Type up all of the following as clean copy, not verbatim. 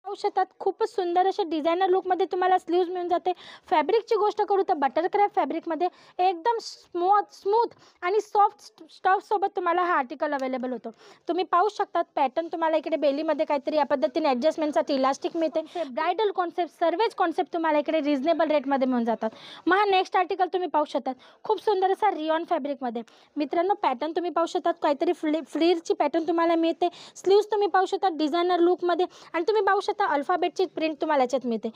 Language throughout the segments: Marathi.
पाहू शकतात खूपच सुंदर अशा डिझायनर लुकमध्ये तुम्हाला स्लीव्ज मिळून जाते. फॅब्रिकची गोष्ट करू तर बटर क्रॅप फॅब्रिकमध्ये एकदम स्मूथ आणि सॉफ्ट स्टफसोबत तुम्हाला हा आर्टिकल अवेलेबल होतो. तुम्ही पाहू शकतात पॅटर्न तुम्हाला इकडे बेलीमध्ये काहीतरी या पद्धतीने ॲडजस्टमेंटसाठी इलास्टिक मिळते. ब्रायडल कॉन्सेप्ट सर्वच कॉन्सेप्ट तुम्हाला इकडे रिजनेबल रेटमध्ये मिळून जातात. मग हा नेक्स्ट आर्टिकल तुम्ही पाहू शकतात खूप सुंदर असा रिऑन फॅब्रिकमध्ये. मित्रांनो पॅटर्न तुम्ही पाहू शकतात काहीतरी फ्लीरची पॅटर्न तुम्हाला मिळते. स्लीव्स तुम्ही पाहू शकता डिझायनर लुकमध्ये आणि तुम्ही पाहू शकता अल्फाबेटची प्रिंट तुम्हाला याच्यात मिळते.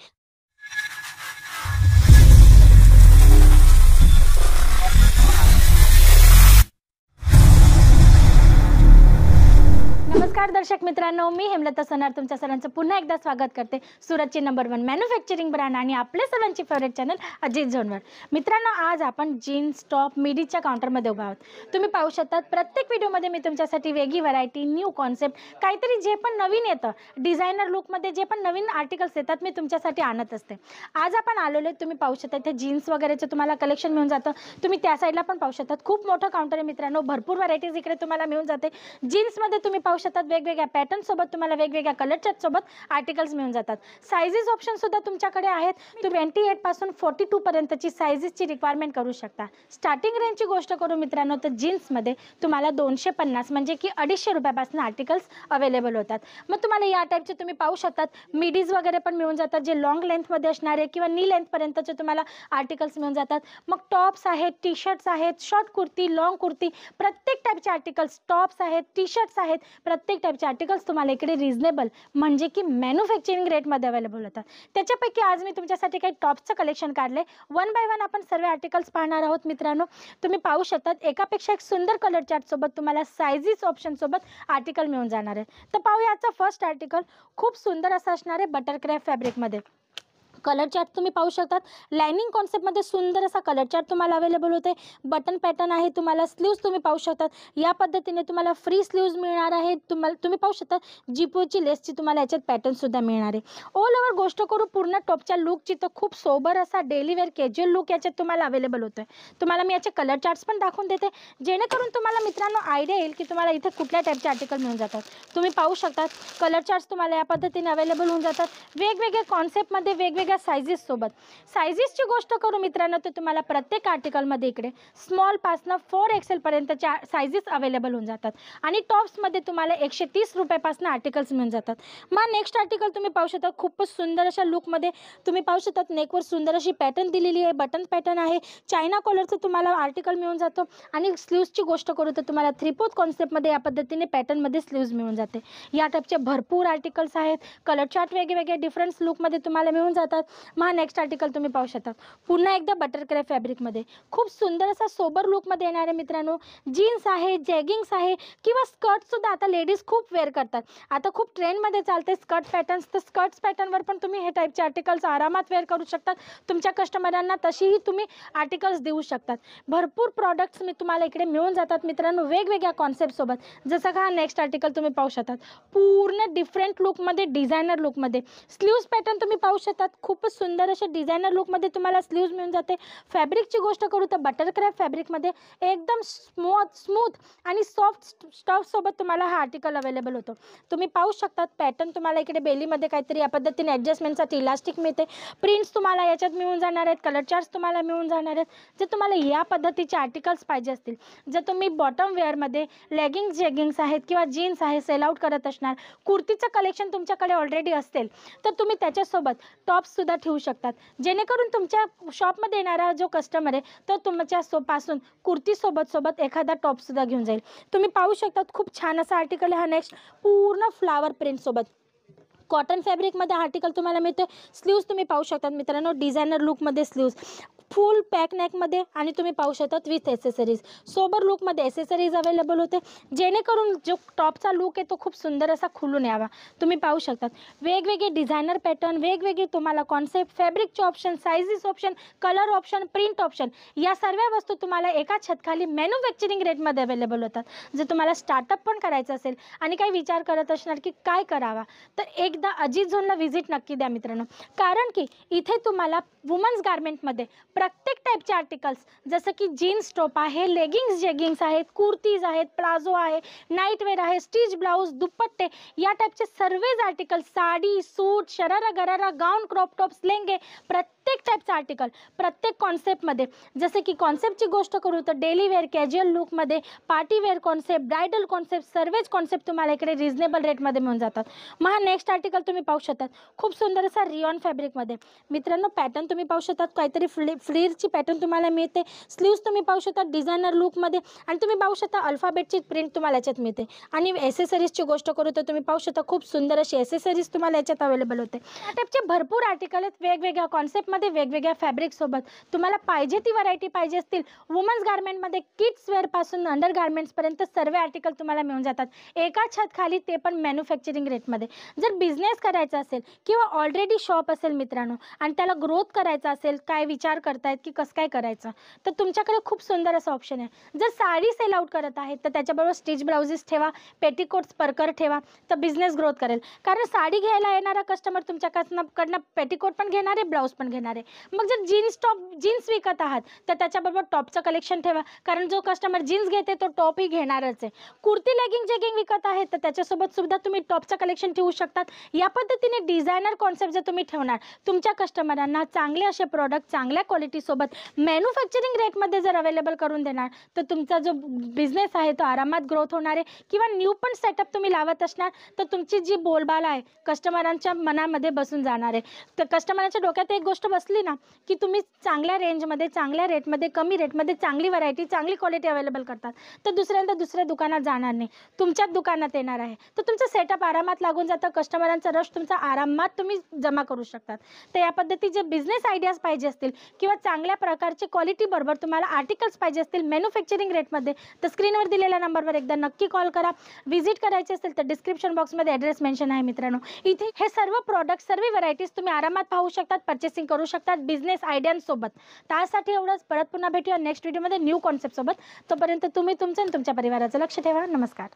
नमस्कार दर्शक मित्रांनो, मी हेमलता सोनार तुमच्या सर्वांचं पुन्हा एकदा स्वागत करते सुरतची नंबर 1 मॅन्युफॅक्चरिंग ब्रँड आणि आपले सर्वांची फेवरेट चॅनल अजित झोनवर. मित्रांनो आज आपण जीन्स टॉप मिडीच्या काउंटरमध्ये उभा आहोत. तुम्ही पाहू शकतात प्रत्येक व्हिडिओमध्ये मी तुमच्यासाठी वेगळी व्हरायटी न्यू कॉन्सेप्ट काहीतरी जे पण नवीन येतं डिझायनर लुकमध्ये जे पण नवीन आर्टिकल्स येतात मी तुमच्यासाठी आणत असते. आज आपण आलेलो आहे तुम्ही पाहू शकता इथे जीन्स वगैरेचं तुम्हाला कलेक्शन मिळून जातं. तुम्ही त्या साईडला पण पाहू शकतात खूप मोठं काउंटर आहे मित्रांनो. भरपूर व्हरायटीज इकडे तुम्हाला मिळून जाते. जीन्समध्ये तुम्ही पाहू शकतात वेगवेगळ्या पॅटर्न सोबत तुम्हाला वेगवेगळ्या कलर चार्ट सोबत आर्टिकल्स मिळून जातात. साइजेस ऑप्शन सुद्धा तुमच्याकडे आहेत. तुम्ही 28 पासून 42 पर्यंतची साइजेसची रिक्वायरमेंट करू शकता. स्टार्टिंग रेंजची गोष्ट करू मित्रांनो तर जीन्समध्ये तुम्हाला 250 म्हणजे की 250 रुपयापासून आर्टिकल्स अवेलेबल होतात. मग तुम्हाला या टाईपचे तुम्ही पाहू शकतात मिडीज वगैरे पण मिळून जातात जे लॉंग लेंथमध्ये असणारे किंवा नी लेंथपर्यंतचे तुम्हाला आर्टिकल्स मिळून जातात. मग टॉप्स आहेत, टी शर्ट्स आहेत, शॉर्ट कुर्ती, लॉंग कुर्ती प्रत्येक टाईपचे आर्टिकल्स टॉप्स आहेत, टी शर्ट्स आहेत, प्रत्येक टाईपचे आर्टिकल्स तुम्हाला इकडे रिजनेबल म्हणजे की मॅन्युफॅक्चरिंग रेटमध्ये अवेलेबल होतात. त्याच्यापैकी आज मी तुमच्यासाठी काही टॉप्सचं कलेक्शन काढले. वन बाय वन आपण सर्व आर्टिकल्स पाहणार आहोत मित्रांनो. तुम्ही पाहू शकतात एकापेक्षा एक सुंदर कलर चार्ट सोबत तुम्हाला साइजेस ऑप्शन सोबत आर्टिकल मिळून जाणार आहे. तर पाहूया आजचा फर्स्ट आर्टिकल. खूप सुंदर असं असणार आहे बटर क्रॅप फॅब्रिकमध्ये. कलर चार्ट तुम्ही पाहू शकतात लाइनिंग कॉन्सेप्टमध्ये सुंदर असा कलर चार्ट तुम्हाला अवेलेबल होते. बटन पॅटर्न आहे. तुम्हाला स्लीव्स तुम्ही पाहू शकतात या पद्धतीने तुम्हाला फ्री स्लीव्स मिळणार आहे. तुम्ही पाहू शकता जिपोची लेसची तुम्हाला याच्यात पॅटर्न सुद्धा मिळणार आहे. ऑल ओव्हर गोष्ट करू पूर्ण टॉपच्या लुकची तर खूप सोबर असा डेली वेअर कॅज्युअल लुक याच्यात तुम्हाला अवेलेबल होतोय. तुम्हाला मी याचे कलर चार्ट्स पण दाखवून देते जेणेकरून तुम्हाला मित्रांनो आयडिया येईल की तुम्हाला इथे कुठल्या टाईपचे आर्टिकल मिळून जातात. तुम्ही पाहू शकतात कलर चार्ट्स तुम्हाला या पद्धतीने अवेलेबल होऊन जातात. वेगवेगळ्या कॉन्सेप्टमध्ये वेगवेगळ्या साइजेस सोबत. साइजेसची गोष्ट करू मित्रांनो तर तुम्हाला प्रत्येक आर्टिकलमध्ये इकडे स्मॉल पासून 4XL पर्यंतच्या साइजेस अवेलेबल होऊन जातात आणि टॉप्समध्ये तुम्हाला 130 रुपयापासून आर्टिकल्स मिळून जातात. मग नेक्स्ट आर्टिकल तुम्ही पाहू शकता खूपच सुंदर अशा लुकमध्ये. तुम्ही पाहू शकतात नेकवर सुंदर अशी पॅटर्न दिलेली आहे. बटन पॅटर्न आहे. चायना कॉलरचं तुम्हाला आर्टिकल मिळून जातो आणि स्लीव्सची गोष्ट करू तर तुम्हाला 3/4 कॉन्सेप्टमध्ये या पद्धतीने पॅटर्नमध्ये स्लीव्स मिळून जाते. या टाईपचे भरपूर आर्टिकल्स आहेत. कलर चार्ट वेगवेगळे डिफरन्स लुकमध्ये तुम्हाला मिळून जातात. मग नेक्स्ट आर्टिकल तुम्ही पाहू शकता पुन्हा एकदा बटर क्रॅप फॅब्रिकमध्ये खूप सुंदर असा सोबर लुकमध्ये येणार आहे मित्रांनो. जीन्स आहे, जॅगिंग्स आहे किंवा स्कर्ट सुद्धा आता लेडीज खूप वेअर करतात. आता खूप ट्रेंडमध्ये चालते स्कर्ट पॅटर्न्स. तर स्कर्ट्स पॅटर्नवर पण तुम्ही हे टाईपचे आर्टिकल्स आरामात वेअर करू शकतात. तुमच्या कस्टमरांना तशीही तुम्ही आर्टिकल्स देऊ शकतात. भरपूर प्रॉडक्ट्स मी तुम्हाला इकडे मिळून जातात मित्रांनो वेगवेगळ्या कॉन्सेप्टसोबत. जसं का नेक्स्ट आर्टिकल तुम्ही पाहू शकतात पूर्ण डिफरंट लुकमध्ये डिझायनर लुकमध्ये. स्लीव्स पॅटर्न तुम्ही पाहू शकतात खूपच सुंदर असे डिझायनर लुकमध्ये तुम्हाला स्लीव्स मिळून जाते. फॅब्रिकची गोष्ट करू तर बटर क्रॅप फॅब्रिकमध्ये एकदम स्मूथ आणि सॉफ्ट स्टफसोबत तुम्हाला हा आर्टिकल अवेलेबल होतो. तुम्ही पाहू शकतात पॅटर्न तुम्हाला इकडे बेलीमध्ये काहीतरी या पद्धतीने ॲडजस्टमेंटसाठी इलास्टिक मिळते. प्रिंट्स तुम्हाला याच्यात मिळून जाणार आहेत. कलर चार्ट्स तुम्हाला मिळून जाणार आहेत. जर तुम्हाला या पद्धतीचे आर्टिकल्स पाहिजे असतील जर तुम्ही बॉटम वेअरमध्ये लेगिंग्स जेगिंग्स आहेत किंवा जीन्स आहे सेल आउट करत असणार कुर्तीचं कलेक्शन तुमच्याकडे ऑलरेडी असेल तर तुम्ही त्याच्यासोबत टॉप्ससुद्धा ठेवू शकतात जेणेकरून तुमच्या शॉपमध्ये येणारा जो कस्टमर आहे तो तुमच्या पासून कुर्ती सोबत एखादा टॉपसुद्धा घेऊन जाईल. तुम्ही पाहू शकतात खूप छान असा आर्टिकल आहे हा. नेक्स्ट पूर्ण फ्लावर प्रिंटसोबत कॉटन फॅब्रिकमध्ये आर्टिकल तुम्हाला मिळते. स्लीव्स तुम्ही पाहू शकतात मित्रांनो डिझायनर लुकमध्ये स्लीव्स फुल पॅक नेकमध्ये आणि तुम्ही पाहू शकतात विथ एसेसरीज. सोबर लुकमध्ये एसेसरीज अवेलेबल होते जेणेकरून जो टॉपचा लुक आहे तो खूप सुंदर असा खुलून यावा. तुम्ही पाहू शकतात वेगवेगळे डिझायनर पॅटर्न वेगवेगळे तुम्हाला कॉन्सेप्ट फॅब्रिकचे option sizes option colour option print option या सर्व वस्तू तुम्हाला एका छतखाली मॅन्युफॅक्चरिंग रेटमध्ये अवेलेबल होतात. जर तुम्हाला स्टार्टअप पण करायचं असेल आणि काही विचार करत असणार की काय करावा तर एकदा अजित झोनला व्हिजिट नक्की द्या मित्रांनो, कारण की इथे तुम्हाला वुमन्स गारमेंटमध्ये प्रत्येक टाईपचे आर्टिकल्स जसं की जीन्स टॉप आहे, लेगिंग्स जेगिंग्स आहेत, कुर्तीज आहेत, प्लाझो आहे, नाईटवेअर आहे, स्टिच ब्लाऊज, दुपट्टे या टाईपचे सर्वच आर्टिकल, साडी, सूट, शरारा गरारा, गाऊन, क्रॉप टॉप्स, लेंगे, प्रत्येक टाईपचं आर्टिकल प्रत्येक कॉन्सेप्टमध्ये. जसे की कॉन्सेप्टची गोष्ट करू तर डेली वेअर, कॅज्युअल लुकमध्ये, party wear concept, bridal concept, सर्वच कॉन्सेप्ट तुम्हाला इकडे रिजनेबल रेटमध्ये मिळून जातात. मग हा नेक्स्ट आर्टिकल तुम्ही पाहू शकतात, खूप सुंदर असा रिऑन फॅब्रिकमध्ये. मित्रांनो पॅटर्न तुम्ही पाहू शकतात, काहीतरी फ्लीरची पॅटर्न तुम्हाला मिळते. स्लीव्स तुम्ही पाहू शकता डिझायनर लुकमध्ये, आणि तुम्ही पाहू शकता अल्फाबेटची प्रिंट तुम्हाला याच्यात मिळते. आणि एसेसरीजची गोष्ट करू तर तुम्ही पाहू शकता खूप सुंदर अशी एसेसरीज तुम्हाला याच्यात अवेलेबल होते. या टाईपचे भरपूर आर्टिकल आहेत वेगवेगळ्या कॉन्सेप्टमध्ये, वेगवेगळ्या फॅब्रिकसोबत. तुम्हाला पाहिजे ती व्हरायटी पाहिजे असतील, वुमन्स गारमेंटमध्ये किड्स वेअरपासून अंडर गारमेंट्सपर्यंत सर्व आर्टिकल तुम्हाला मिळून जातात एका छत खाली, ते पण मॅन्युफॅक्चरिंग रेटमध्ये. जर बिझनेस करायचा असेल किंवा ऑलरेडी शॉप असेल मित्रांनो आणि त्याला ग्रोथ करायचा असेल, काय विचार करतायत की कसं काय करायचं, तर तुमच्याकडे खूप सुंदर असं ऑप्शन आहे. जर साडी सेल आउट करत आहेत तर त्याच्याबरोबर स्टिच ब्लाउजेस ठेवा, पेटिकोट्स परकर ठेवा, तर बिझनेस ग्रोथ करेल. कारण साडी घ्यायला येणारा कस्टमर तुमच्याकडनं पेटिकोट पण घेणार आहे, ब्लाऊज पण घेणार आहे. मग जर जीन्स विकत आहात तर त्याच्याबरोबर टॉपचं कलेक्शन ठेवा, कारण जो कस्टमर जीन्स घेते तो टॉपही घेणारच आहे. कुर्ती, लेगिंग, जेगिंग विकत आहेत तर त्याच्यासोबत सुद्धा तुम्ही टॉपचं कलेक्शन ठेवू शकतात. या पद्धतीने डिझायनर कॉन्सेप्ट जर तुम्ही ठेवणार, तुमच्या कस्टमरांना चांगले असे प्रोडक्ट चांगल्या क्वालिटीसोबत मॅन्युफॅक्चरिंग रेटमध्ये जर अवेलेबल करून देणार, तर तुमचा जो बिझनेस आहे तो आरामात ग्रोथ होणार आहे. किंवा न्यू पण सेटअप तुम्ही लावत असणार तर तुमची जी बोलबाला आहे कस्टमरांच्या मनामध्ये बसून जाणार आहे. तर कस्टमरांच्या डोक्यात एक गोष्ट बसली ना की तुम्ही चांगल्या रेंजमध्ये, चांगल्या रेटमध्ये, कमी रेटमध्ये चांगली व्हरायटी, चांगली क्वालिटी अवेलेबल करतात, तर दुसऱ्या दुकानात जाणार नाही, तुमच्याच दुकानात येणार आहे. तर तुमचं सेटअप आरामात लागून जातं, कस्टमरांचा रश तुमचा आरामात तुम्ही जमा करू शकतात. तर या पद्धतीचे बिझनेस आयडियाज पाहिजे असतील किंवा चांगल्या प्रकारचे क्वालिटी बरोबर तुम्हाला आर्टिकल्स पाहिजे असतील मॅन्युफॅक्चरिंग रेटमध्ये, तर स्क्रीनवर दिलेल्या नंबरवर एकदा नक्की कॉल करा. व्हिजिट करायचे असेल तर डिस्क्रिप्शन बॉक्समध्ये ॲड्रेस मेन्शन आहे मित्रांनो. इथे हे सर्व प्रोडक्ट, सर्व व्हरायटीज तुम्ही आरामात पाहू शकतात, परचेसिंग करू शकतात बिझनेस आयडियांसोबत. त्यासाठी एवढंच. परत पुन्हा भेटूया नेक्स्ट व्हिडिओमध्ये न्यू कॉन्सेप्टसोबत. तोपर्यंत तुम्ही तुमचं आणि तुमच्या परिवाराचं लक्ष ठेवा. नमस्कार.